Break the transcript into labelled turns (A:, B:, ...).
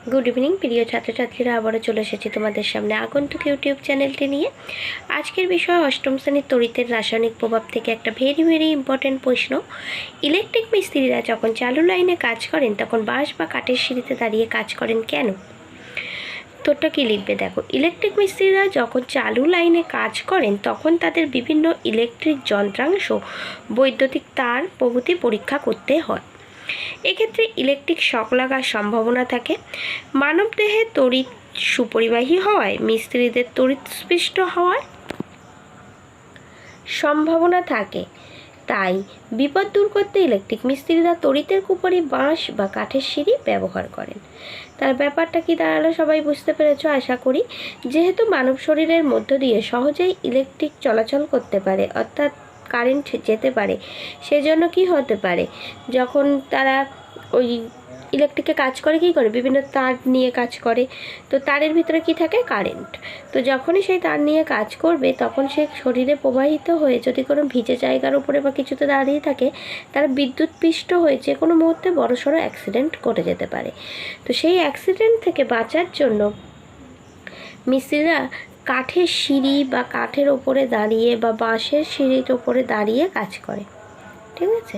A: Good evening প্রিয় ছাত্রছাত্রীরা, আবারও চলে এসেছি তোমাদের সামনে আগন্তুক ইউটিউব চ্যানেলটি নিয়ে। আজকের বিষয় অষ্টম শ্রেণীর তড়িতের রাসায়নিক প্রভাব থেকে একটা ভেরি ইম্পর্টেন্ট প্রশ্ন। ইলেকট্রিক মিস্ত্রিরা যখন চালু লাইনে কাজ করেন তখন বাঁশ বা কাঠের সিঁড়িতে দাঁড়িয়ে কাজ করেন কেন? তোরটা কী লিখবে দেখো। ইলেকট্রিক মিস্ত্রিরা যখন চালু লাইনে কাজ করেন তখন তাদের বিভিন্ন ইলেকট্রিক যন্ত্রাংশ, বৈদ্যুতিক তার প্রভৃতি পরীক্ষা করতে হয়। এক্ষেত্রে ইলেকট্রিক শক লাগার সম্ভাবনা থাকে। মানবদেহে তড়িৎ সুপরিবাহী হওয়ায় মিস্ত্রিদের তড়িৎ স্পৃষ্ট হওয়ার সম্ভাবনা থাকে। তাই বিপদ দূর করতে ইলেকট্রিক মিস্ত্রিরা তড়িতের কুপরি বাঁশ বা কাঠের সিঁড়ি ব্যবহার করেন। তার ব্যাপারটা কি দাঁড়ালো সবাই বুঝতে পেরেছ আশা করি। যেহেতু মানব শরীরের মধ্য দিয়ে সহজেই ইলেকট্রিক চলাচল করতে পারে, অর্থাৎ কারেন্ট যেতে পারে, সেজন্য কি হতে পারে, যখন তারা ওই ইলেকট্রিকে কাজ করে কী করে, বিভিন্ন তার নিয়ে কাজ করে, তো তারের ভিতরে কি থাকে, কারেন্ট। তো যখনই সেই তার নিয়ে কাজ করবে তখন সে শরীরে প্রবাহিত হয়ে যদি কোনো ভিজে জায়গার উপরে বা কিছুতে দাঁড়িয়ে থাকে, তারা বিদ্যুৎস্পৃষ্ট হয়ে যে কোনো মুহূর্তে বড়সড় অ্যাক্সিডেন্ট ঘটে যেতে পারে। তো সেই অ্যাক্সিডেন্ট থেকে বাঁচার জন্য মিস্ত্রিরা কাঠের সিঁড়ি বা কাঠের ওপরে দাঁড়িয়ে বা বাঁশের সিঁড়ির ওপরে দাঁড়িয়ে কাজ করে। ঠিক আছে।